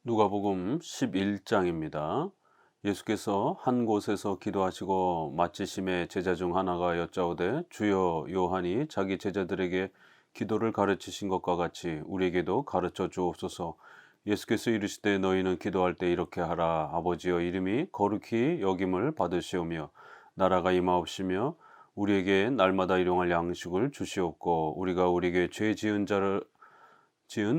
누가복음 11장입니다. 예수께서 한 곳에서 기도하시고 마치심에 제자 중 하나가 여짜오되 주여 요한이 자기 제자들에게 기도를 가르치신 것과 같이 우리에게도 가르쳐 주옵소서. 예수께서 이르시되 너희는 기도할 때 이렇게 하라. 아버지여 이름이 거룩히 여김을 받으시오며 나라가 임하옵시며 우리에게 날마다 일용할 양식을 주시옵고 우리가 우리에게 죄 지은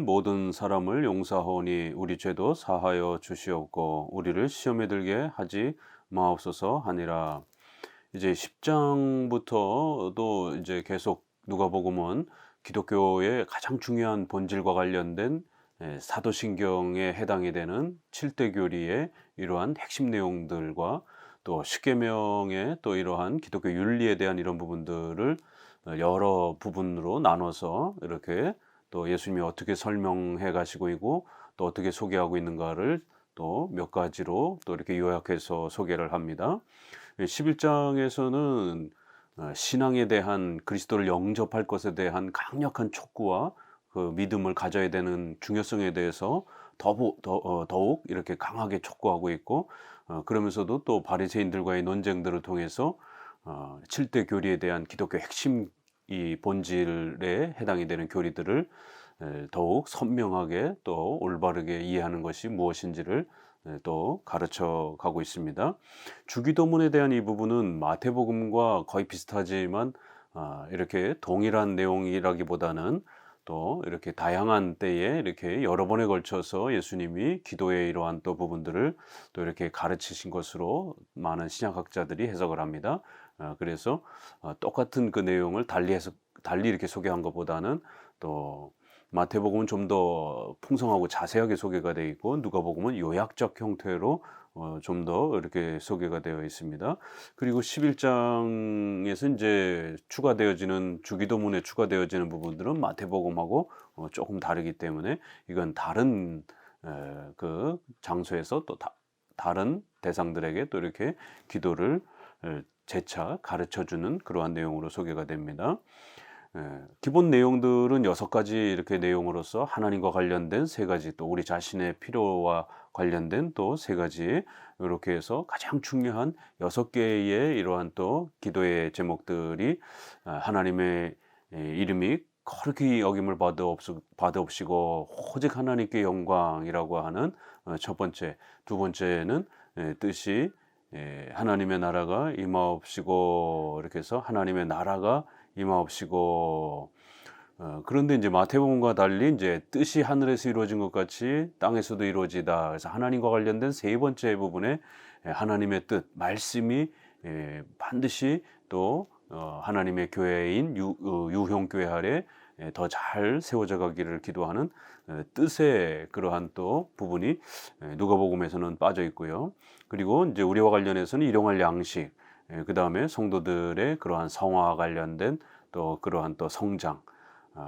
모든 사람을 용서하오니 우리 죄도 사하여 주시옵고 우리를 시험에 들게 하지 마옵소서 하니라. 이제 10장부터도 이제 계속 누가복음은 기독교의 가장 중요한 본질과 관련된 사도신경에 해당이 되는 7대 교리의 이러한 핵심 내용들과 또 십계명의 또 이러한 기독교 윤리에 대한 이런 부분들을 여러 부분으로 나눠서 이렇게 또 예수님이 어떻게 설명해 가시고 있고 또 어떻게 소개하고 있는가를 또 몇 가지로 또 이렇게 요약해서 소개를 합니다. 11장에서는 신앙에 대한 그리스도를 영접할 것에 대한 강력한 촉구와 그 믿음을 가져야 되는 중요성에 대해서 더욱 이렇게 강하게 촉구하고 있고 그러면서도 또 바리새인들과의 논쟁들을 통해서 7대 교리에 대한 기독교 핵심 이 본질에 해당이 되는 교리들을 더욱 선명하게 또 올바르게 이해하는 것이 무엇인지를 또 가르쳐 가고 있습니다. 주기도문에 대한 이 부분은 마태복음과 거의 비슷하지만 이렇게 동일한 내용이라기보다는 또 이렇게 다양한 때에 이렇게 여러 번에 걸쳐서 예수님이 기도의 이러한 또 부분들을 또 이렇게 가르치신 것으로 많은 신약학자들이 해석을 합니다. 그래서 똑같은 그 내용을 달리 이렇게 소개한 것보다는 또 마태복음은 좀 더 풍성하고 자세하게 소개가 되어 있고 누가복음은 요약적 형태로 좀 더 이렇게 소개가 되어 있습니다. 그리고 11장에서 이제 추가되어지는 주기도문에 추가되어지는 부분들은 마태복음하고 조금 다르기 때문에 이건 다른 그 장소에서 또 다른 대상들에게 또 이렇게 기도를 재차 가르쳐 주는 그러한 내용으로 소개가 됩니다. 기본 내용들은 6가지 이렇게 내용으로서 하나님과 관련된 3가지 또 우리 자신의 필요와 관련된 또 3가지 이렇게 해서 가장 중요한 6개의 이러한 또 기도의 제목들이 하나님의 이름이 거룩히 여김을 받으옵시고 오직 하나님께 영광이라고 하는 첫 번째, 두 번째는 뜻이 하나님의 나라가 임하옵시고 이렇게 해서 하나님의 나라가 임하옵시고 그런데 이제 마태복음과 달리 이제 뜻이 하늘에서 이루어진 것 같이 땅에서도 이루어지다. 그래서 하나님과 관련된 3번째 부분에 하나님의 뜻, 말씀이 반드시 또 하나님의 교회인 유형교회 아래 더 잘 세워져 가기를 기도하는 뜻의 그러한 또 부분이 누가복음에서는 빠져 있고요. 그리고 이제 우리와 관련해서는 일용할 양식, 그다음에 성도들의 그러한 성화와 관련된 또 그러한 또 성장,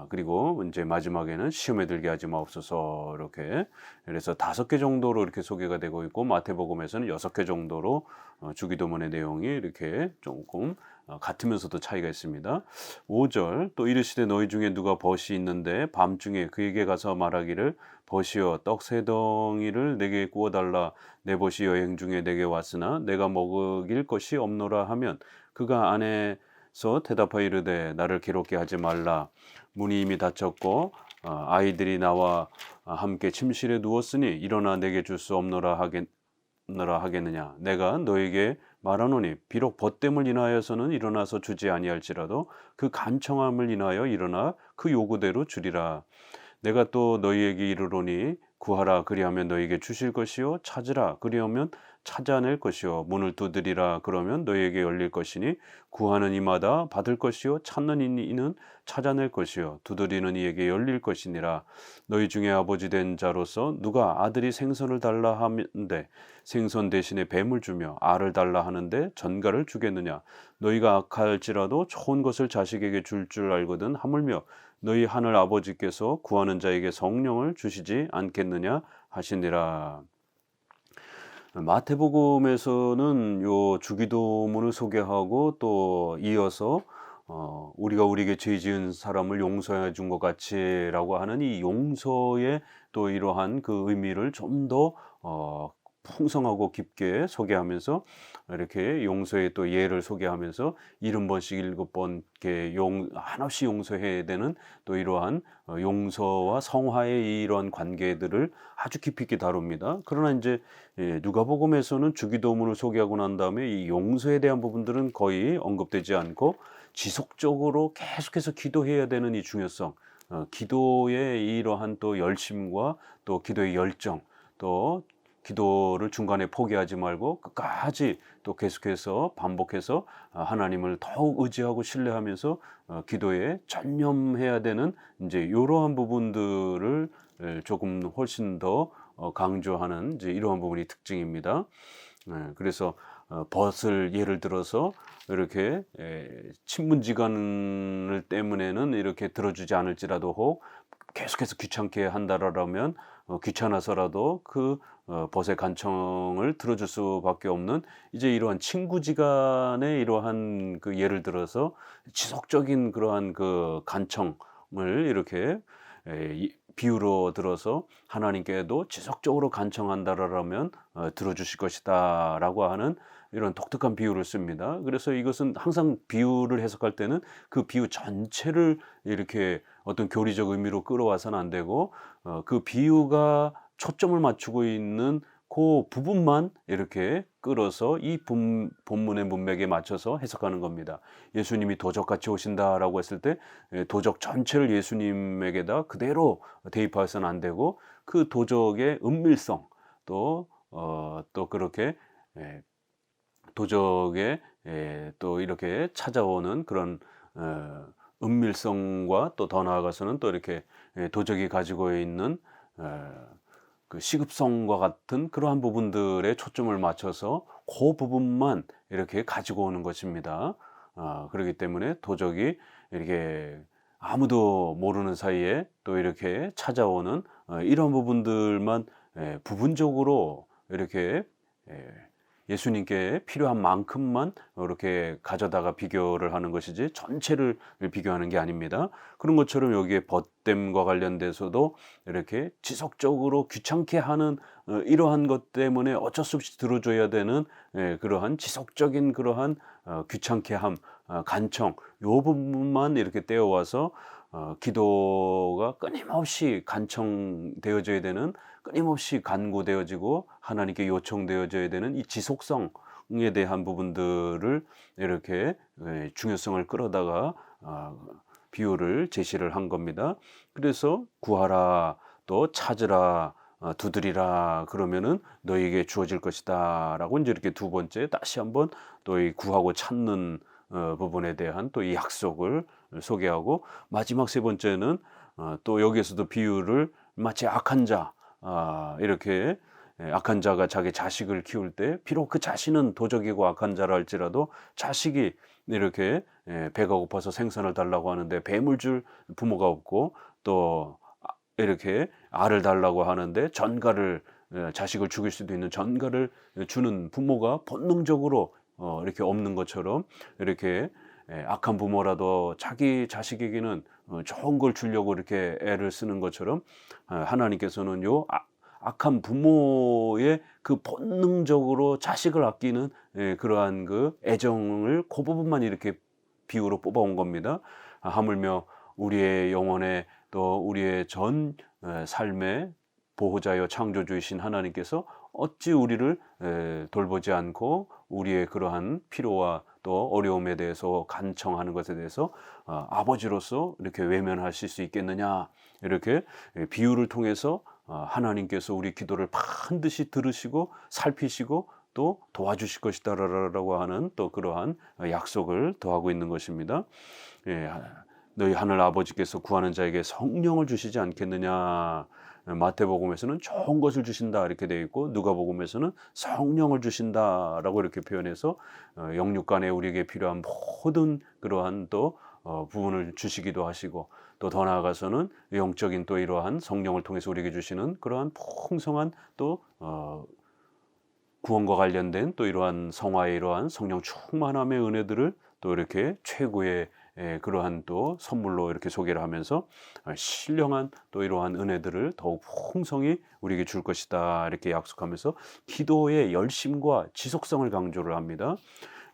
그리고 이제 마지막에는 시험에 들게 하지 마옵소서 이렇게 그래서 5개 정도로 이렇게 소개가 되고 있고 마태복음에서는 6개 정도로 주기도문의 내용이 이렇게 조금 같으면서도 차이가 있습니다. 5절 또 이르시되 너희 중에 누가 벗이 있는데 밤중에 그에게 가서 말하기를 벗이여 떡 3덩이를 내게 구워달라 내 벗이 여행 중에 내게 왔으나 내가 먹일 것이 없노라 하면 그가 안에서 대답하여 이르되 나를 괴롭게 하지 말라 문이 이미 닫혔고 아이들이 나와 함께 침실에 누웠으니 일어나 내게 줄 수 없노라 하겠느냐 내가 너에게 말하노니 비록 벗됨을 인하여서는 일어나서 주지 아니할지라도 그 간청함을 인하여 일어나 그 요구대로 주리라 내가 또 너희에게 이르노니 구하라 그리하면 너희에게 주실 것이요 찾으라 그리하면 찾아낼 것이요 문을 두드리라 그러면 너희에게 열릴 것이니 구하는 이마다 받을 것이요 찾는 이는 찾아낼 것이요 두드리는 이에게 열릴 것이니라 너희 중에 아버지 된 자로서 누가 아들이 생선을 달라 하는데 생선 대신에 뱀을 주며 알을 달라 하는데 전갈을 주겠느냐 너희가 악할지라도 좋은 것을 자식에게 줄 알거든 하물며 너희 하늘 아버지께서 구하는 자에게 성령을 주시지 않겠느냐 하시니라. 마태복음에서는 요 주기도문을 소개하고 또 이어서 우리가 우리에게 죄 지은 사람을 용서해 준 것 같이라고 하는 이 용서의 또 이러한 그 의미를 좀 더 풍성하고 깊게 소개하면서 이렇게 용서의 또 예를 소개하면서 70번씩 7번 이렇게 한없이 용서해야 되는 또 이러한 용서와 성화의 이러한 관계들을 아주 깊이 있게 다룹니다. 그러나 인제 누가복음에서는 주기도문을 소개하고 난 다음에 이 용서에 대한 부분들은 거의 언급되지 않고 지속적으로 계속해서 기도해야 되는 이 중요성, 기도의 이러한 또 열심과 또 기도의 열정, 또 기도를 중간에 포기하지 말고 끝까지 또 계속해서 반복해서 하나님을 더욱 의지하고 신뢰하면서 기도에 전념해야 되는 이제 요러한 부분들을 조금 훨씬 더 강조하는 이제 이러한 부분이 특징입니다. 그래서 벗을 예를 들어서 이렇게 친문지간을 때문에는 이렇게 들어주지 않을지라도 혹 계속해서 귀찮게 한다라면 귀찮아서라도 그 벗의 간청을 들어줄 수밖에 없는 이제 이러한 친구지간의 이러한 그 예를 들어서 지속적인 그러한 그 간청을 이렇게 비유로 들어서 하나님께도 지속적으로 간청한다라면 들어주실 것이다라고 하는 이런 독특한 비유를 씁니다. 그래서 이것은 항상 비유를 해석할 때는 그 비유 전체를 이렇게 어떤 교리적 의미로 끌어와서는 안 되고 그 비유가 초점을 맞추고 있는 그 부분만 이렇게 끌어서 이 본문의 문맥에 맞춰서 해석하는 겁니다. 예수님이 도적같이 오신다라고 했을 때 도적 전체를 예수님에게다 그대로 대입해서는 안 되고 그 도적의 은밀성 또 그렇게 도적의 또 이렇게 찾아오는 그런 은밀성과 또 더 나아가서는 또 이렇게 도적이 가지고 있는 그 시급성과 같은 그러한 부분들에 초점을 맞춰서 그 부분만 이렇게 가지고 오는 것입니다. 그렇기 때문에 도적이 이렇게 아무도 모르는 사이에 또 이렇게 찾아오는 이런 부분들만 부분적으로 이렇게 예수님께 필요한 만큼만 이렇게 가져다가 비교를 하는 것이지 전체를 비교하는 게 아닙니다. 그런 것처럼 여기에 벗됨과 관련돼서도 이렇게 지속적으로 귀찮게 하는 이러한 것 때문에 어쩔 수 없이 들어줘야 되는 그러한 지속적인 그러한 귀찮게 함, 간청 요 부분만 이렇게 떼어와서 기도가 끊임없이 간청되어져야 되는 끊임없이 간구되어지고 하나님께 요청되어져야 되는 이 지속성에 대한 부분들을 이렇게 중요성을 끌어다가 비유를 제시를 한 겁니다. 그래서 구하라 또 찾으라 두드리라 그러면은 너희에게 주어질 것이다 라고 이제 이렇게 두 번째 다시 한번 또 이 구하고 찾는 부분에 대한 또 이 약속을 소개하고 마지막 세 번째는 또 여기에서도 비유를 마치 악한 자 이렇게 악한 자가 자기 자식을 키울 때 비록 그 자신은 도적이고 악한 자라 할지라도 자식이 이렇게 배가 고파서 생선을 달라고 하는데 뱀을 줄 부모가 없고 또 이렇게 알을 달라고 하는데 전갈을 자식을 죽일 수도 있는 전갈을 주는 부모가 본능적으로 이렇게 없는 것처럼 이렇게 악한 부모라도 자기 자식에게는 좋은 걸 주려고 이렇게 애를 쓰는 것처럼 하나님께서는 악한 부모의 그 본능적으로 자식을 아끼는 그러한 그 애정을 그 부분만 이렇게 비유로 뽑아온 겁니다. 하물며 우리의 영혼에 또 우리의 전 삶의 보호자여 창조주이신 하나님께서 어찌 우리를 돌보지 않고 우리의 그러한 필요와 또 어려움에 대해서 간청하는 것에 대해서 아버지로서 이렇게 외면하실 수 있겠느냐 이렇게 비유를 통해서 하나님께서 우리 기도를 반드시 들으시고 살피시고 또 도와주실 것이다라고 하는 또 그러한 약속을 더하고 있는 것입니다. 너희 하늘 아버지께서 구하는 자에게 성령을 주시지 않겠느냐. 마태복음에서는 좋은 것을 주신다 이렇게 되어 있고 누가복음에서는 성령을 주신다라고 이렇게 표현해서 영육간에 우리에게 필요한 모든 그러한 또 부분을 주시기도 하시고 또 더 나아가서는 영적인 또 이러한 성령을 통해서 우리에게 주시는 그러한 풍성한 또 구원과 관련된 또 이러한 성화의 이러한 성령 충만함의 은혜들을 또 이렇게 최고의 그러한 또 선물로 이렇게 소개를 하면서 신령한 또 이러한 은혜들을 더욱 풍성히 우리에게 줄 것이다 이렇게 약속하면서 기도의 열심과 지속성을 강조를 합니다.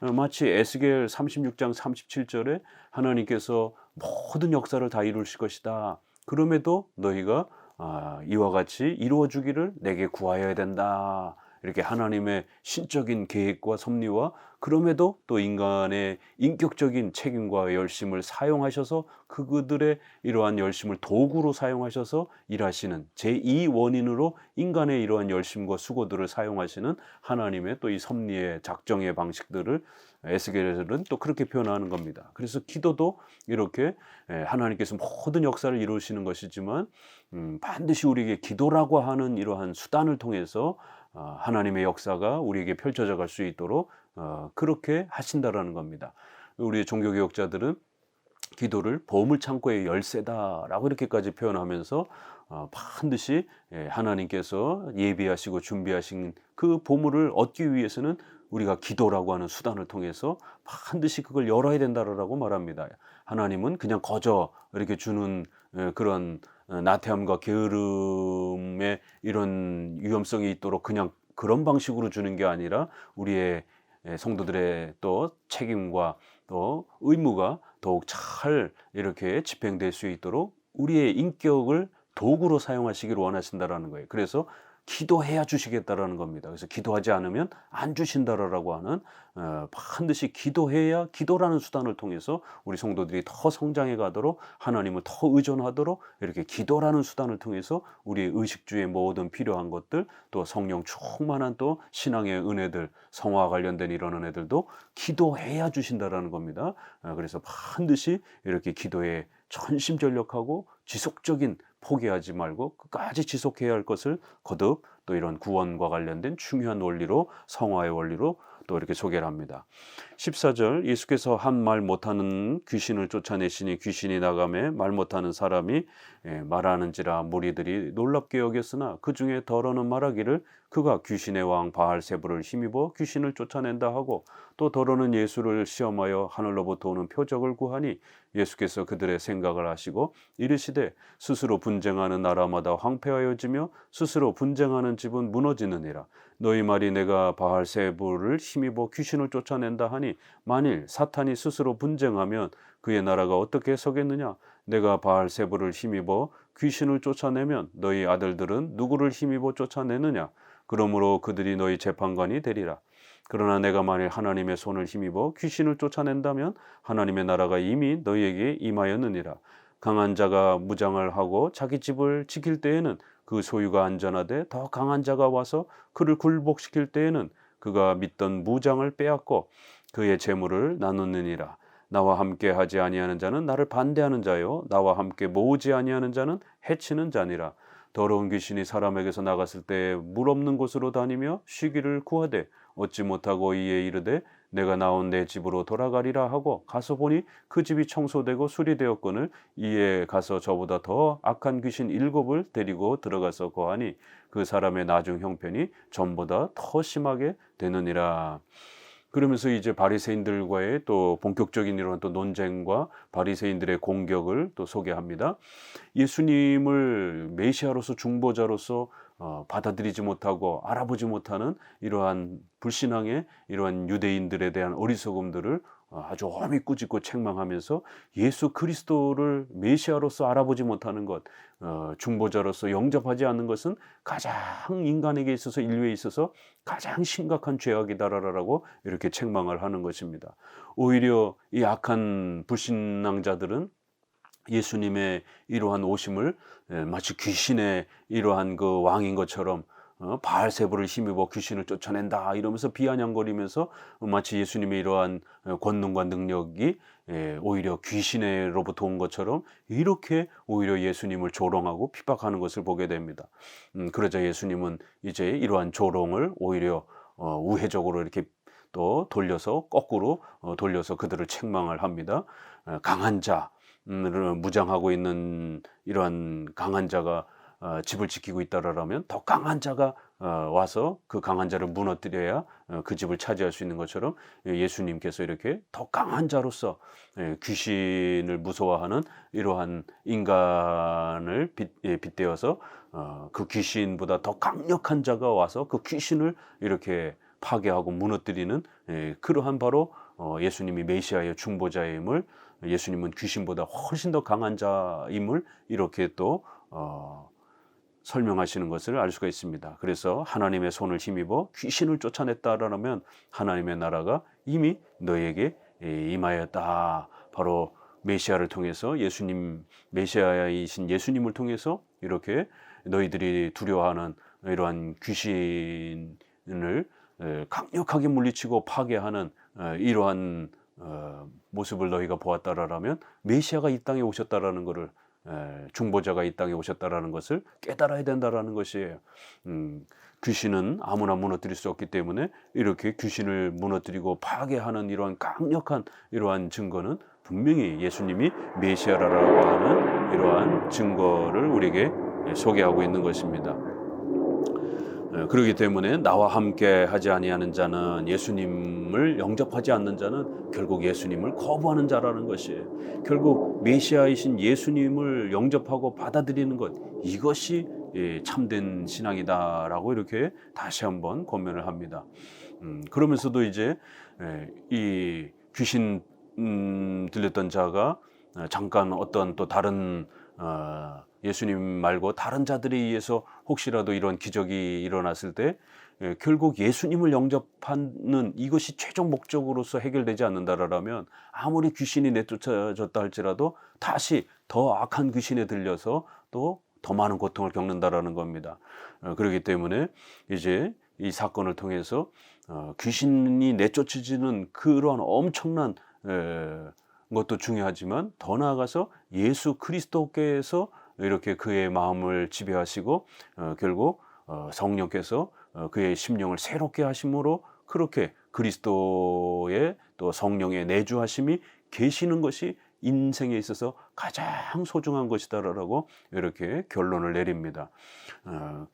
마치 에스겔 36장 37절에 하나님께서 모든 역사를 다 이루실 것이다. 그럼에도 너희가 이와 같이 이루어 주기를 내게 구하여야 된다. 이렇게 하나님의 신적인 계획과 섭리와 그럼에도 또 인간의 인격적인 책임과 열심을 사용하셔서 그들의 이러한 열심을 도구로 사용하셔서 일하시는 제2 원인으로 인간의 이러한 열심과 수고들을 사용하시는 하나님의 또 이 섭리의 작정의 방식들을 에스겔은 또 그렇게 표현하는 겁니다. 그래서 기도도 이렇게 하나님께서 모든 역사를 이루시는 것이지만 반드시 우리에게 기도라고 하는 이러한 수단을 통해서 하나님의 역사가 우리에게 펼쳐져 갈 수 있도록 그렇게 하신다라는 겁니다. 우리 종교개혁자들은 기도를 보물창고의 열쇠다라고 이렇게까지 표현하면서 반드시 하나님께서 예비하시고 준비하신 그 보물을 얻기 위해서는 우리가 기도라고 하는 수단을 통해서 반드시 그걸 열어야 된다라고 말합니다. 하나님은 그냥 거저 이렇게 주는 그런 나태함과 게으름의 이런 위험성이 있도록 그냥 그런 방식으로 주는 게 아니라 우리의 성도들의 또 책임과 또 의무가 더욱 잘 이렇게 집행될 수 있도록 우리의 인격을 도구로 사용하시기를 원하신다라는 거예요. 그래서 기도해야 주시겠다라는 겁니다. 그래서 기도하지 않으면 안 주신다라고 하는 반드시 기도해야 기도라는 수단을 통해서 우리 성도들이 더 성장해 가도록 하나님을 더 의존하도록 이렇게 기도라는 수단을 통해서 우리의 의식주의 모든 필요한 것들 또 성령 충만한 또 신앙의 은혜들 성화와 관련된 이런 은혜들도 기도해야 주신다라는 겁니다. 그래서 반드시 이렇게 기도에 전심전력하고 지속적인 포기하지 말고 끝까지 지속해야 할 것을 거듭 또 이런 구원과 관련된 중요한 원리로 성화의 원리로 또 이렇게 소개를 합니다. 14절 예수께서 한 말 못하는 귀신을 쫓아내시니 귀신이 나가매 말 못하는 사람이 말하는지라 무리들이 놀랍게 여겼으나 그 중에 더러는 말하기를 그가 귀신의 왕 바알세불을 힘입어 귀신을 쫓아낸다 하고 또 더러는 예수를 시험하여 하늘로부터 오는 표적을 구하니 예수께서 그들의 생각을 아시고 이르시되 스스로 분쟁하는 나라마다 황폐하여지며 스스로 분쟁하는 집은 무너지느니라. 너희 말이 내가 바알세불을 힘입어 귀신을 쫓아낸다 하니 만일 사탄이 스스로 분쟁하면 그의 나라가 어떻게 서겠느냐. 내가 바알세불을 힘입어 귀신을 쫓아내면 너희 아들들은 누구를 힘입어 쫓아내느냐. 그러므로 그들이 너희 재판관이 되리라. 그러나 내가 만일 하나님의 손을 힘입어 귀신을 쫓아낸다면 하나님의 나라가 이미 너희에게 임하였느니라. 강한 자가 무장을 하고 자기 집을 지킬 때에는 그 소유가 안전하되 더 강한 자가 와서 그를 굴복시킬 때에는 그가 믿던 무장을 빼앗고 그의 재물을 나누느니라. 나와 함께 하지 아니하는 자는 나를 반대하는 자요 나와 함께 모으지 아니하는 자는 해치는 자니라. 더러운 귀신이 사람에게서 나갔을 때 물 없는 곳으로 다니며 쉬기를 구하되 얻지 못하고 이에 이르되 내가 나온 내 집으로 돌아가리라 하고 가서 보니 그 집이 청소되고 수리되었거늘 이에 가서 저보다 더 악한 귀신 7을 데리고 들어가서 거하니 그 사람의 나중 형편이 전보다 더 심하게 되느니라. 그러면서 이제 바리새인들과의 또 본격적인 이런 또 논쟁과 바리새인들의 공격을 또 소개합니다. 예수님을 메시아로서 중보자로서 받아들이지 못하고 알아보지 못하는 이러한 불신앙의 이러한 유대인들에 대한 어리석음들을 아주 엄히 꾸짖고 책망하면서 예수 그리스도를 메시아로서 알아보지 못하는 것, 중보자로서 영접하지 않는 것은 가장 인간에게 있어서 인류에 있어서 가장 심각한 죄악이다라고 이렇게 책망을 하는 것입니다. 오히려 이 악한 불신앙자들은 예수님의 이러한 오심을 마치 귀신의 이러한 그 왕인 것처럼 바알세불을 힘입어 귀신을 쫓아낸다 이러면서 비아냥거리면서 마치 예수님의 이러한 권능과 능력이 오히려 귀신으로부터 온 것처럼 이렇게 오히려 예수님을 조롱하고 핍박하는 것을 보게 됩니다. 그러자 예수님은 이제 이러한 조롱을 오히려 우회적으로 이렇게 또 돌려서 거꾸로 돌려서 그들을 책망을 합니다. 강한 자 무장하고 있는 이러한 강한 자가 집을 지키고 있다라면 더 강한 자가 와서 그 강한 자를 무너뜨려야 그 집을 차지할 수 있는 것처럼 예수님께서 이렇게 더 강한 자로서 귀신을 무서워하는 이러한 인간을 빗대어서 그 귀신보다 더 강력한 자가 와서 그 귀신을 이렇게 파괴하고 무너뜨리는 그러한 바로 예수님이 메시아의 중보자임을, 예수님은 귀신보다 훨씬 더 강한 자임을 이렇게 또 설명하시는 것을 알 수가 있습니다. 그래서 하나님의 손을 힘입어 귀신을 쫓아냈다라면 하나님의 나라가 이미 너에게 임하였다. 바로 메시아를 통해서, 예수님, 메시아이신 예수님을 통해서 이렇게 너희들이 두려워하는 이러한 귀신을 강력하게 물리치고 파괴하는 이러한 모습을 너희가 보았다라면 메시아가 이 땅에 오셨다라는 것을, 중보자가 이 땅에 오셨다라는 것을 깨달아야 된다라는 것이에요. 귀신은 아무나 무너뜨릴 수 없기 때문에 이렇게 귀신을 무너뜨리고 파괴하는 이러한 강력한 이러한 증거는 분명히 예수님이 메시아라고 하는 이러한 증거를 우리에게 소개하고 있는 것입니다. 그렇기 때문에 나와 함께 하지 아니하는 자는, 예수님을 영접하지 않는 자는 결국 예수님을 거부하는 자라는 것이에요. 결국 메시아이신 예수님을 영접하고 받아들이는 것, 이것이 참된 신앙이다라고 이렇게 다시 한번 권면을 합니다. 그러면서도 이제 이 귀신 들렸던 자가 잠깐 어떤 또 다른 예수님 말고 다른 자들에 의해서 혹시라도 이런 기적이 일어났을 때 결국 예수님을 영접하는 이것이 최종 목적으로서 해결되지 않는다라면 아무리 귀신이 내쫓아졌다 할지라도 다시 더 악한 귀신에 들려서 또 더 많은 고통을 겪는다라는 겁니다. 그렇기 때문에 이제 이 사건을 통해서 귀신이 내쫓아지는 그러한 엄청난 것도 중요하지만 더 나아가서 예수 그리스도께서 이렇게 그의 마음을 지배하시고 결국 성령께서 그의 심령을 새롭게 하심으로 그렇게 그리스도의 또 성령의 내주하심이 계시는 것이 인생에 있어서 가장 소중한 것이다라고 이렇게 결론을 내립니다.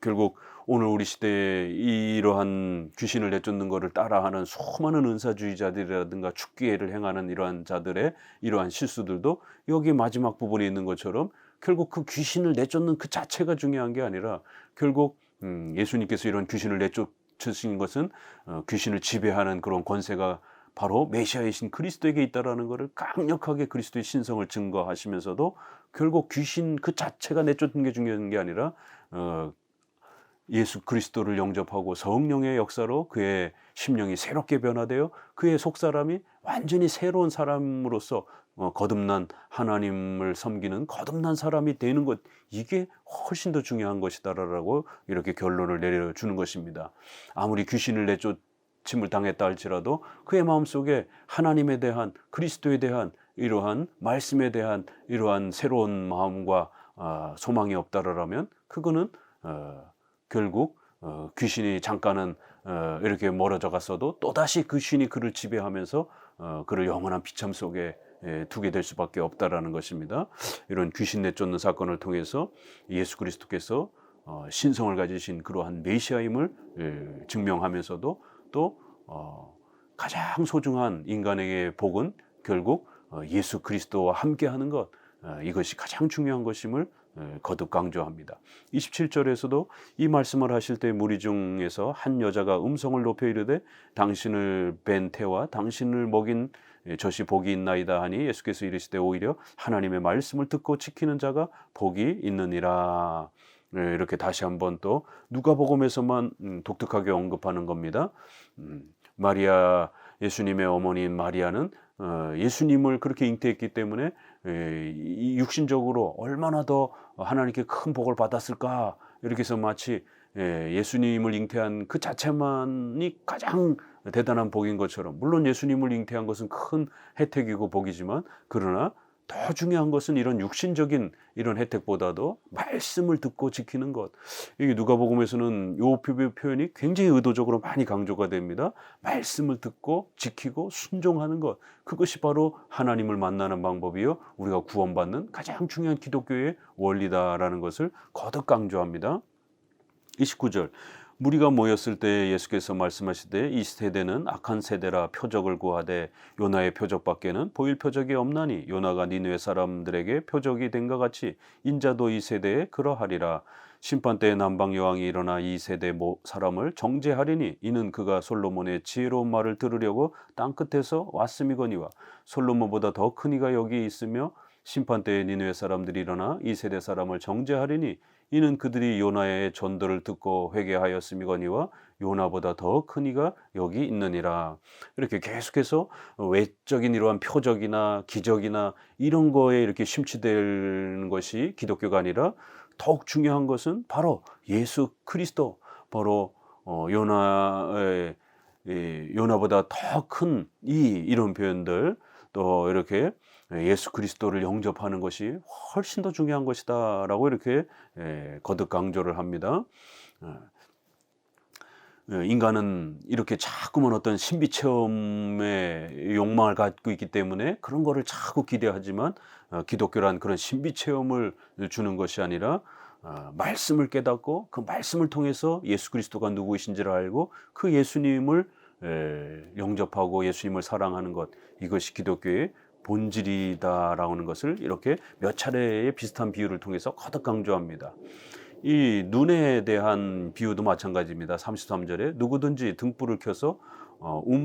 결국 오늘 우리 시대에 이러한 귀신을 내쫓는 것을 따라하는 수많은 은사주의자들이라든가 축기회를 행하는 이러한 자들의 이러한 실수들도 여기 마지막 부분에 있는 것처럼 결국 그 귀신을 내쫓는 그 자체가 중요한 게 아니라 결국 예수님께서 이런 귀신을 내쫓으신 것은 귀신을 지배하는 그런 권세가 바로 메시아이신 그리스도에게 있다라는 것을 강력하게 그리스도의 신성을 증거하시면서도 결국 귀신 그 자체가 내쫓는 게 중요한 게 아니라 예수 그리스도를 영접하고 성령의 역사로 그의 심령이 새롭게 변화되어 그의 속사람이 완전히 새로운 사람으로서 거듭난 하나님을 섬기는 거듭난 사람이 되는 것, 이게 훨씬 더 중요한 것이다라고 이렇게 결론을 내려주는 것입니다. 아무리 귀신을 내쫓음을 당했다 할지라도 그의 마음속에 하나님에 대한, 그리스도에 대한 이러한 말씀에 대한 이러한 새로운 마음과 소망이 없다라면 그거는 결국 귀신이 잠깐은 이렇게 멀어져 갔어도 또다시 귀신이 그를 지배하면서 그를 영원한 비참 속에 두게 될 수밖에 없다라는 것입니다. 이런 귀신 내쫓는 사건을 통해서 예수 그리스도께서 신성을 가지신 그러한 메시아임을 증명하면서도 또 가장 소중한 인간에게 복은 결국 예수 그리스도와 함께하는 것, 이것이 가장 중요한 것임을 거듭 강조합니다. 27절에서도 이 말씀을 하실 때 무리 중에서 한 여자가 음성을 높여 이르되 당신을 뵌 태와 당신을 먹인 젖이 복이 있나이다 하니 예수께서 이르시되 오히려 하나님의 말씀을 듣고 지키는 자가 복이 있느니라. 이렇게 다시 한번 또 누가복음에서만 독특하게 언급하는 겁니다. 마리아, 예수님의 어머니인 마리아는 예수님을 그렇게 잉태했기 때문에 육신적으로 얼마나 더 하나님께 큰 복을 받았을까, 이렇게 해서 마치 예수님을 잉태한 그 자체만이 가장 대단한 복인 것처럼, 물론 예수님을 잉태한 것은 큰 혜택이고 복이지만 그러나 더 중요한 것은 이런 육신적인 이런 혜택보다도 말씀을 듣고 지키는 것. 이게 누가복음에서는 요 표현이 굉장히 의도적으로 많이 강조가 됩니다. 말씀을 듣고 지키고 순종하는 것. 그것이 바로 하나님을 만나는 방법이요, 우리가 구원받는 가장 중요한 기독교의 원리다라는 것을 거듭 강조합니다. 29절. 무리가 모였을 때 예수께서 말씀하시되 이 세대는 악한 세대라 표적을 구하되 요나의 표적밖에는 보일 표적이 없나니 요나가 니느웨 사람들에게 표적이 된 것 같이 인자도 이 세대에 그러하리라. 심판때에 남방 여왕이 일어나 이 세대 사람을 정죄하리니 이는 그가 솔로몬의 지혜로운 말을 들으려고 땅끝에서 왔음이거니와 솔로몬보다 더 큰 이가 여기 있으며 심판때에 니느웨 사람들이 일어나 이 세대 사람을 정죄하리니 이는 그들이 요나의 전도를 듣고 회개하였음이거니와 요나보다 더 큰 이가 여기 있느니라. 이렇게 계속해서 외적인 이러한 표적이나 기적이나 이런 거에 이렇게 심취되는 것이 기독교가 아니라 더욱 중요한 것은 바로 예수 그리스도, 바로 요나의 요나보다 더 큰 이런 표현들, 또 이렇게 예수 그리스도를 영접하는 것이 훨씬 더 중요한 것이다라고 이렇게 거듭 강조를 합니다. 인간은 이렇게 자꾸만 어떤 신비 체험의 욕망을 갖고 있기 때문에 그런 거를 자꾸 기대하지만 기독교란 그런 신비 체험을 주는 것이 아니라 말씀을 깨닫고 그 말씀을 통해서 예수 그리스도가 누구이신지를 알고 그 예수님을 영접하고 예수님을 사랑하는 것, 이것이 기독교의 본질이다라는 것을 이렇게 몇 차례의 비슷한 비유를 통해서 거듭 강조합니다. 이 눈에 대한 비유도 마찬가지입니다. 33절에 누구든지 등불을 켜서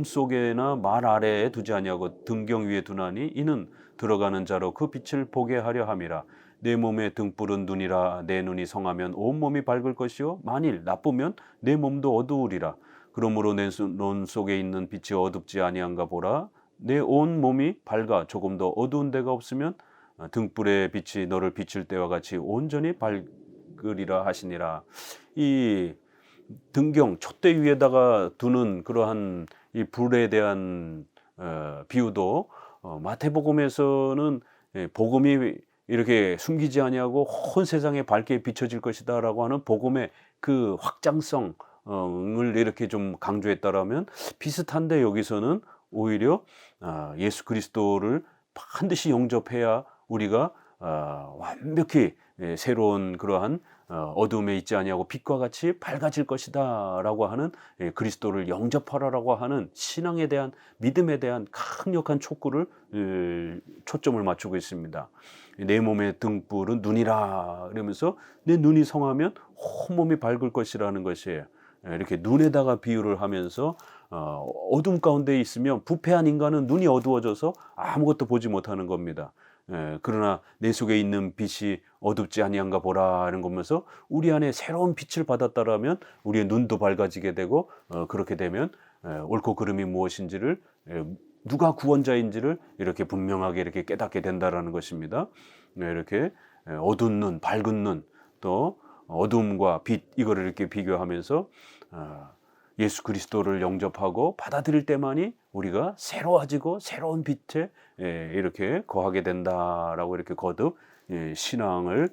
속에나 말 아래에 두지 아니하고 등경 위에 두나니 이는 들어가는 자로 그 빛을 보게 하려 함이라. 내 몸의 등불은 눈이라. 내 눈이 성하면 온 몸이 밝을 것이요 만일 나쁘면 내 몸도 어두우리라. 그러므로 내 눈 속에 있는 빛이 어둡지 아니한가 보라. 내 온 몸이 밝아 조금 더 어두운 데가 없으면 등불의 빛이 너를 비출 때와 같이 온전히 밝으리라 하시니라. 이 등경 촛대 위에다가 두는 그러한 이 불에 대한 비유도 마태복음에서는 복음이 이렇게 숨기지 아니하고 온 세상에 밝게 비춰질 것이다라고 하는 복음의 그 확장성을 이렇게 좀 강조했다라면, 비슷한데 여기서는 오히려 예수 그리스도를 반드시 영접해야 우리가 완벽히 새로운 그러한 어둠에 있지 아니하고 빛과 같이 밝아질 것이다 라고 하는 그리스도를 영접하라라고 하는 신앙에 대한, 믿음에 대한 강력한 촉구를 초점을 맞추고 있습니다. 내 몸의 등불은 눈이라 이러면서 내 눈이 성하면 온몸이 밝을 것이라는 것이에요. 이렇게 눈에다가 비유를 하면서 어둠 가운데 있으면 부패한 인간은 눈이 어두워져서 아무것도 보지 못하는 겁니다. 그러나 내 속에 있는 빛이 어둡지 아니한가 보라는 거면서 우리 안에 새로운 빛을 받았다라면 우리의 눈도 밝아지게 되고 그렇게 되면 옳고 그름이 무엇인지를, 누가 구원자인지를 이렇게 분명하게 이렇게 깨닫게 된다라는 것입니다. 이렇게 어두운 눈, 밝은 눈, 또 어둠과 빛, 이거를 이렇게 비교하면서 예수 그리스도를 영접하고 받아들일 때만이 우리가 새로워지고 새로운 빛에 이렇게 거하게 된다라고 이렇게 거듭 신앙을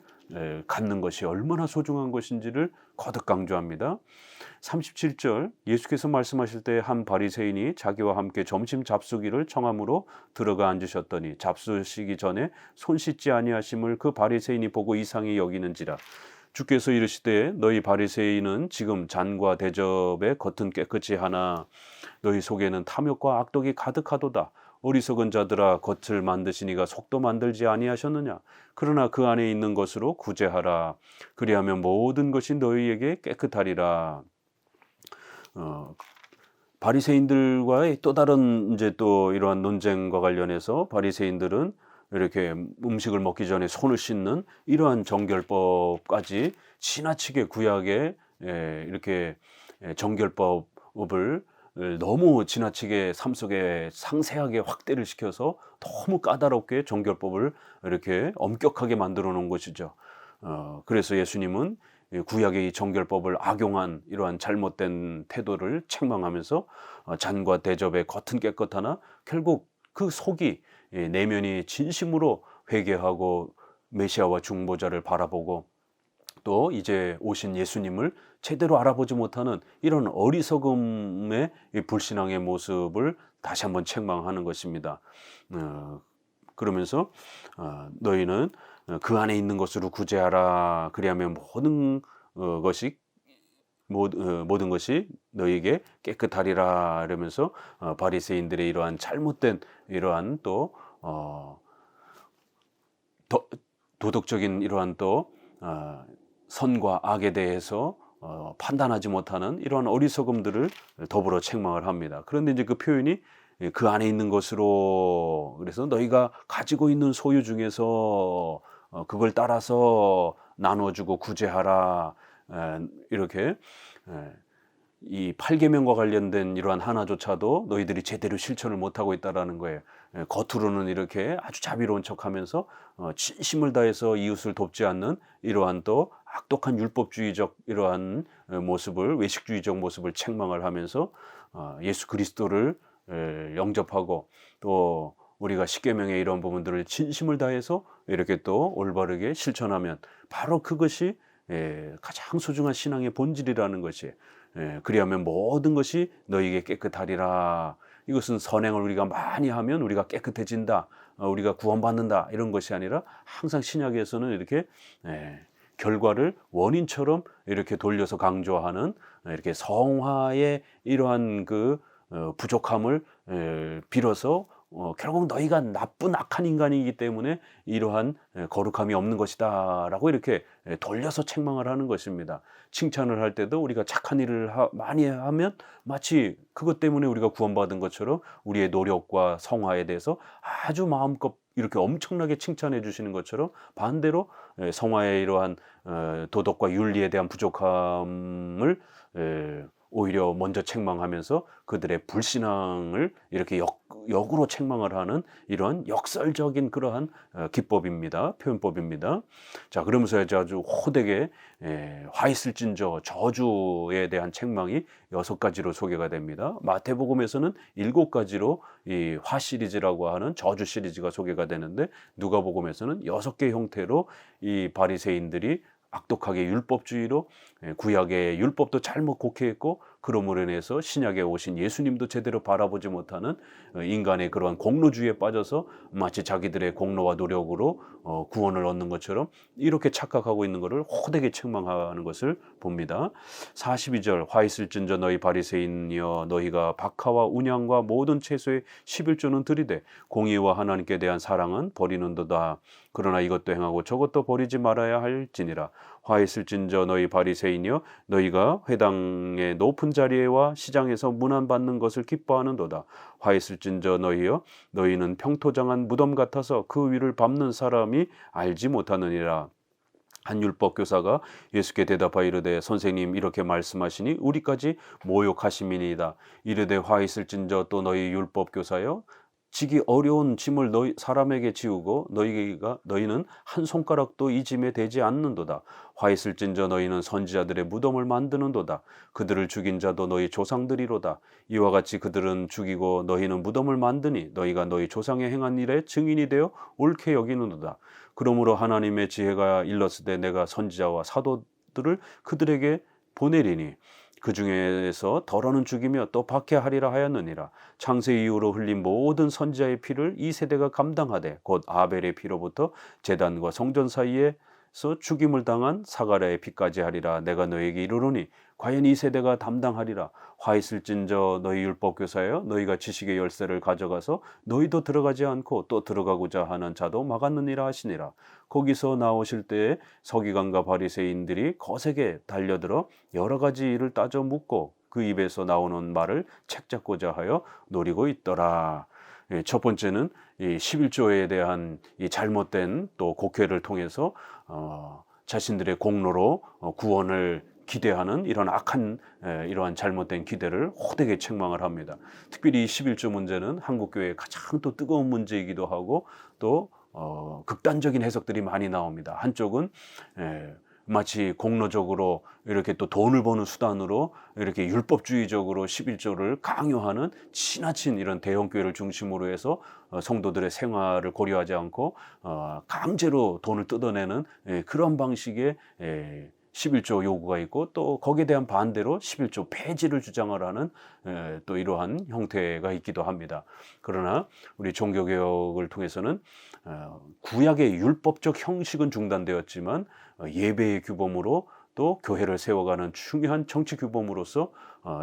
갖는 것이 얼마나 소중한 것인지를 거듭 강조합니다. 37절, 예수께서 말씀하실 때 한 바리새인이 자기와 함께 점심 잡수기를 청함으로 들어가 앉으셨더니 잡수시기 전에 손 씻지 아니하심을 그 바리새인이 보고 이상히 여기는지라. 주께서 이르시되 너희 바리새인은 지금 잔과 대접의 겉은 깨끗이 하나 너희 속에는 탐욕과 악독이 가득하도다. 어리석은 자들아, 겉을 만드시니가 속도 만들지 아니하셨느냐. 그러나 그 안에 있는 것으로 구제하라. 그리하면 모든 것이 너희에게 깨끗하리라. 바리새인들과의 또 다른 이제 또 이러한 논쟁과 관련해서 바리새인들은 이렇게 음식을 먹기 전에 손을 씻는 이러한 정결법까지 지나치게 구약에 이렇게 정결법을 너무 지나치게 삶 속에 상세하게 확대를 시켜서 너무 까다롭게 정결법을 이렇게 엄격하게 만들어 놓은 것이죠. 그래서 예수님은 구약의 이 정결법을 악용한 이러한 잘못된 태도를 책망하면서 잔과 대접의 겉은 깨끗하나 결국 그 속이, 내면이 진심으로 회개하고 메시아와 중보자를 바라보고 또 이제 오신 예수님을 제대로 알아보지 못하는 이런 어리석음의 불신앙의 모습을 다시 한번 책망하는 것입니다. 그러면서 너희는 그 안에 있는 것으로 구제하라. 그리하면 모든 것이 모든 것이 너희에게 깨끗하리라 이러면서 바리새인들의 이러한 잘못된 이러한 또 도덕적인 이러한 또 선과 악에 대해서 판단하지 못하는 이러한 어리석음들을 더불어 책망을 합니다. 그런데 이제 그 표현이 그 안에 있는 것으로, 그래서 너희가 가지고 있는 소유 중에서 그걸 따라서 나눠주고 구제하라, 이렇게 이 8계명과 관련된 이러한 하나조차도 너희들이 제대로 실천을 못하고 있다라는 거예요. 겉으로는 이렇게 아주 자비로운 척하면서 진심을 다해서 이웃을 돕지 않는 이러한 또 악독한 율법주의적 이러한 모습을, 외식주의적 모습을 책망을 하면서 예수 그리스도를 영접하고, 또 우리가 십계명의 이런 부분들을 진심을 다해서 이렇게 또 올바르게 실천하면 바로 그것이 가장 소중한 신앙의 본질이라는 것이, 그리하면 모든 것이 너희에게 깨끗하리라. 이것은 선행을 우리가 많이 하면 우리가 깨끗해진다, 우리가 구원받는다, 이런 것이 아니라 항상 신약에서는 이렇게 결과를 원인처럼 이렇게 돌려서 강조하는, 이렇게 성화의 이러한 그 부족함을 빌어서 결국 너희가 나쁜 악한 인간이기 때문에 이러한 거룩함이 없는 것이다 라고 이렇게 돌려서 책망을 하는 것입니다. 칭찬을 할 때도 우리가 착한 일을 많이 하면 마치 그것 때문에 우리가 구원받은 것처럼 우리의 노력과 성화에 대해서 아주 마음껏 이렇게 엄청나게 칭찬해 주시는 것처럼, 반대로 성화의 이러한 도덕과 윤리에 대한 부족함을 오히려 먼저 책망하면서 그들의 불신앙을 이렇게 역으로 책망을 하는 이런 역설적인 그러한 기법입니다. 표현법입니다. 자, 그러면서 아주 호되게 화 있을진저 저주에 대한 책망이 6가지로 소개가 됩니다. 마태복음에서는 7가지로 이 화 시리즈라고 하는 저주 시리즈가 소개가 되는데, 누가복음에서는 6개 형태로 이 바리새인들이 악독하게 율법주의로 구약의 율법도 잘못 곡해했고, 그러므로 인해서 신약에 오신 예수님도 제대로 바라보지 못하는 인간의 그러한 공로주의에 빠져서 마치 자기들의 공로와 노력으로 구원을 얻는 것처럼 이렇게 착각하고 있는 것을 호되게 책망하는 것을 봅니다. 42절, 화 있을진저 너희 바리새인이여, 너희가 박하와 운양과 모든 채소의 11조는 드리되 공의와 하나님께 대한 사랑은 버리는도다. 그러나 이것도 행하고 저것도 버리지 말아야 할지니라. 화 있을진저 너희 바리새인이여, 너희가 회당의 높은 자리에와 시장에서 문안받는 것을 기뻐하는도다. 화 있을진저 너희여, 너희는 평토장한 무덤 같아서 그 위를 밟는 사람이 알지 못하느니라. 한 율법교사가 예수께 대답하여 이르되, 선생님, 이렇게 말씀하시니 우리까지 모욕하심이니이다. 이르되, 화 있을진저 또 너희 율법교사여, 지기 어려운 짐을 사람에게 지우고 너희는 한 손가락도 이 짐에 대지 않는도다. 화 있을진저 너희는 선지자들의 무덤을 만드는도다. 그들을 죽인 자도 너희 조상들이로다. 이와 같이 그들은 죽이고 너희는 무덤을 만드니 너희가 너희 조상의 행한 일에 증인이 되어 옳게 여기는도다. 그러므로 하나님의 지혜가 일렀으되 내가 선지자와 사도들을 그들에게 보내리니 그 중에서 덜어는 죽이며 또 박해하리라 하였느니라. 창세 이후로 흘린 모든 선지자의 피를 이 세대가 감당하되 곧 아벨의 피로부터 제단과 성전 사이에서 죽임을 당한 사가랴의 피까지 하리라. 내가 너에게 이르노니 과연 이 세대가 담당하리라. 화 있을진저 너희 율법교사여, 너희가 지식의 열쇠를 가져가서 너희도 들어가지 않고 또 들어가고자 하는 자도 막았느니라 하시니라. 거기서 나오실 때에 서기관과 바리새인들이 거세게 달려들어 여러 가지 일을 따져 묻고 그 입에서 나오는 말을 책잡고자 하여 노리고 있더라. 첫 번째는 이 11조에 대한 이 잘못된 또 곡해를 통해서 자신들의 공로로 구원을 기대하는 이런 악한 이러한 잘못된 기대를 호되게 책망을 합니다. 특별히 이 11조 문제는 한국교회의 가장 또 뜨거운 문제이기도 하고, 또 극단적인 해석들이 많이 나옵니다. 한쪽은 마치 공로적으로 이렇게 또 돈을 버는 수단으로 이렇게 율법주의적으로 11조를 강요하는 지나친 이런 대형교회를 중심으로 해서 성도들의 생활을 고려하지 않고 강제로 돈을 뜯어내는 그런 방식의 11조 요구가 있고, 또 거기에 대한 반대로 11조 폐지를 주장을 하는 또 이러한 형태가 있기도 합니다. 그러나 우리 종교개혁을 통해서는 구약의 율법적 형식은 중단되었지만 예배의 규범으로 또 교회를 세워가는 중요한 정치 규범으로서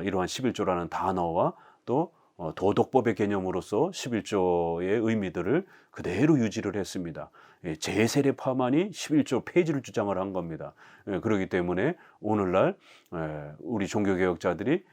이러한 11조라는 단어와 또 도덕법의 개념으로서 11조의 의미들을 그대로 유지를 했습니다. 제세례파만이 11조 폐지를 주장을 한 겁니다. 그렇기 때문에 오늘날 우리 종교개혁자들이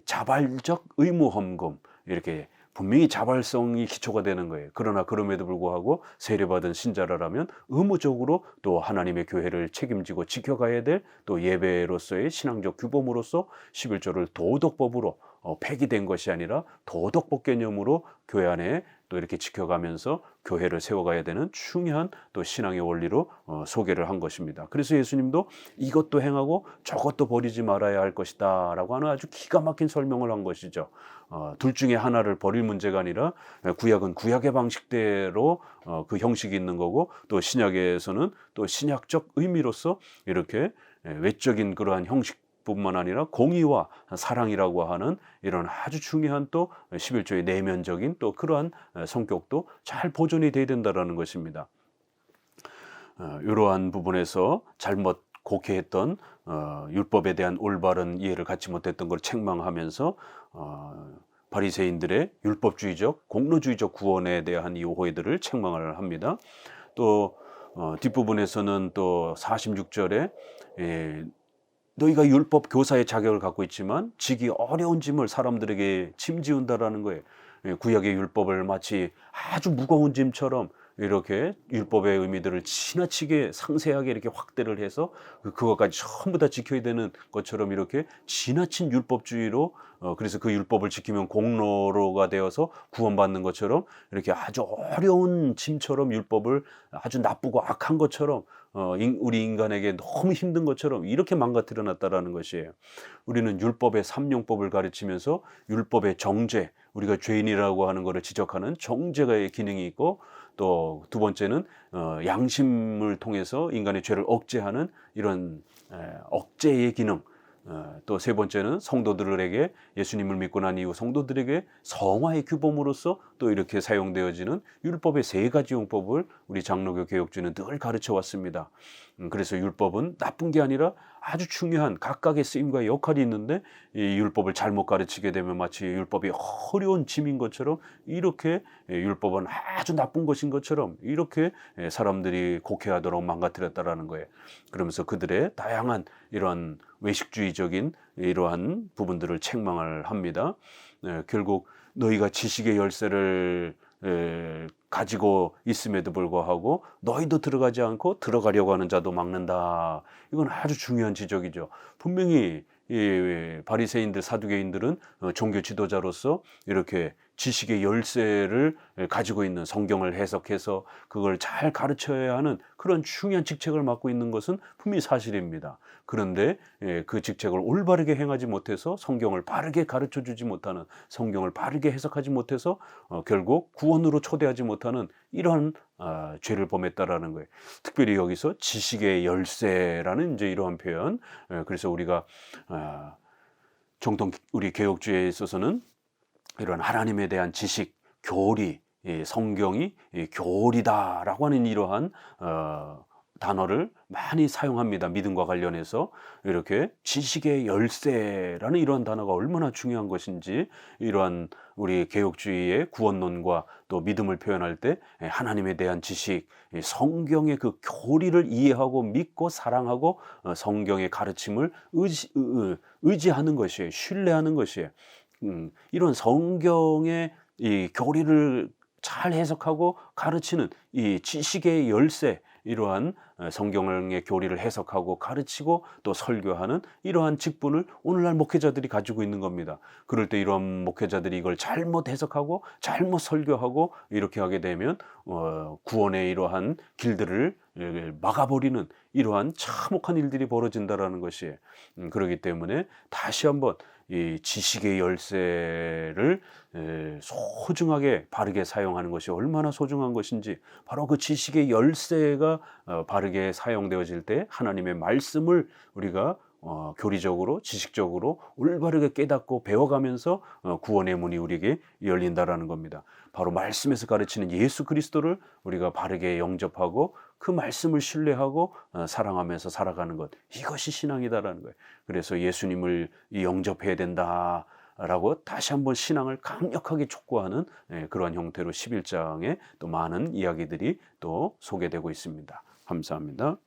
자발적 의무헌금 이렇게 분명히 자발성이 기초가 되는 거예요. 그러나 그럼에도 불구하고 세례받은 신자라면 의무적으로 또 하나님의 교회를 책임지고 지켜가야 될 또 예배로서의 신앙적 규범으로서 11조를 도덕법으로 폐기된 것이 아니라 도덕법 개념으로 교회 안에 또 이렇게 지켜가면서 교회를 세워가야 되는 중요한 또 신앙의 원리로 소개를 한 것입니다. 그래서 예수님도 이것도 행하고 저것도 버리지 말아야 할 것이다 라고 하는 아주 기가 막힌 설명을 한 것이죠. 둘 중에 하나를 버릴 문제가 아니라 구약은 구약의 방식대로 그 형식이 있는 거고 또 신약에서는 또 신약적 의미로서 이렇게 외적인 그러한 형식 뿐만 아니라 공의와 사랑이라고 하는 이런 아주 중요한 또 11조의 내면적인 또 그러한 성격도 잘 보존이 돼야 된다는 것입니다. 이러한 부분에서 잘못 곡해했던 율법에 대한 올바른 이해를 갖지 못했던 걸 책망하면서 바리새인들의 율법주의적 공로주의적 구원에 대한 이 오해들을 책망을 합니다. 또 뒷부분에서는 또 46절에 너희가 율법 교사의 자격을 갖고 있지만 지기 어려운 짐을 사람들에게 짐지운다라는 거예요. 구약의 율법을 마치 아주 무거운 짐처럼 이렇게 율법의 의미들을 지나치게 상세하게 이렇게 확대를 해서 그것까지 전부 다 지켜야 되는 것처럼 이렇게 지나친 율법주의로 그래서 그 율법을 지키면 공로가 되어서 구원받는 것처럼 이렇게 아주 어려운 짐처럼 율법을 아주 나쁘고 악한 것처럼 우리 인간에게 너무 힘든 것처럼 이렇게 망가뜨려 놨다라는 것이에요. 우리는 율법의 삼용법을 가르치면서 율법의 정죄, 우리가 죄인이라고 하는 것을 지적하는 정죄의 기능이 있고 또 두 번째는 양심을 통해서 인간의 죄를 억제하는 이런 억제의 기능, 또 세 번째는 성도들에게 예수님을 믿고 난 이후 성도들에게 성화의 규범으로서 또 이렇게 사용되어지는 율법의 세 가지 용법을 우리 장로교 개혁주는 늘 가르쳐 왔습니다. 그래서 율법은 나쁜 게 아니라 아주 중요한 각각의 쓰임과 역할이 있는데 이 율법을 잘못 가르치게 되면 마치 율법이 어려운 짐인 것처럼 이렇게 율법은 아주 나쁜 것인 것처럼 이렇게 사람들이 곡해하도록 망가뜨렸다라는 거예요. 그러면서 그들의 다양한 이런 외식주의적인 이러한 부분들을 책망을 합니다. 결국 너희가 지식의 열쇠를 가지고 있음에도 불구하고 너희도 들어가지 않고 들어가려고 하는 자도 막는다. 이건 아주 중요한 지적이죠. 분명히 이 바리새인들 사두개인들은 종교 지도자로서 이렇게 지식의 열쇠를 가지고 있는 성경을 해석해서 그걸 잘 가르쳐야 하는 그런 중요한 직책을 맡고 있는 것은 분명히 사실입니다. 그런데 그 직책을 올바르게 행하지 못해서 성경을 바르게 가르쳐 주지 못하는 성경을 바르게 해석하지 못해서 결국 구원으로 초대하지 못하는 이러한 죄를 범했다라는 거예요. 특별히 여기서 지식의 열쇠라는 이제 이러한 표현. 그래서 우리가 정통 우리 개혁주의에 있어서는 이런 하나님에 대한 지식, 교리, 성경이 교리다라고 하는 이러한 단어를 많이 사용합니다. 믿음과 관련해서 이렇게 지식의 열쇠라는 이러한 단어가 얼마나 중요한 것인지 이러한 우리 개혁주의의 구원론과 또 믿음을 표현할 때 하나님에 대한 지식, 성경의 그 교리를 이해하고 믿고 사랑하고 성경의 가르침을 의지하는 것이에요. 신뢰하는 것이에요. 이런 성경의 이 교리를 잘 해석하고 가르치는 이 지식의 열쇠, 이러한 성경의 교리를 해석하고 가르치고 또 설교하는 이러한 직분을 오늘날 목회자들이 가지고 있는 겁니다. 그럴 때 이러한 목회자들이 이걸 잘못 해석하고 잘못 설교하고 이렇게 하게 되면 구원의 이러한 길들을 막아버리는 이러한 참혹한 일들이 벌어진다라는 것이에요. 그렇기 때문에 다시 한번 이 지식의 열쇠를 소중하게 바르게 사용하는 것이 얼마나 소중한 것인지 바로 그 지식의 열쇠가 바르게 사용되어질 때 하나님의 말씀을 우리가 교리적으로 지식적으로 올바르게 깨닫고 배워가면서 구원의 문이 우리에게 열린다라는 겁니다. 바로 말씀에서 가르치는 예수 그리스도를 우리가 바르게 영접하고 그 말씀을 신뢰하고 사랑하면서 살아가는 것, 이것이 신앙이다라는 거예요. 그래서 예수님을 영접해야 된다라고 다시 한번 신앙을 강력하게 촉구하는 그러한 형태로 11장에 또 많은 이야기들이 또 소개되고 있습니다. 감사합니다.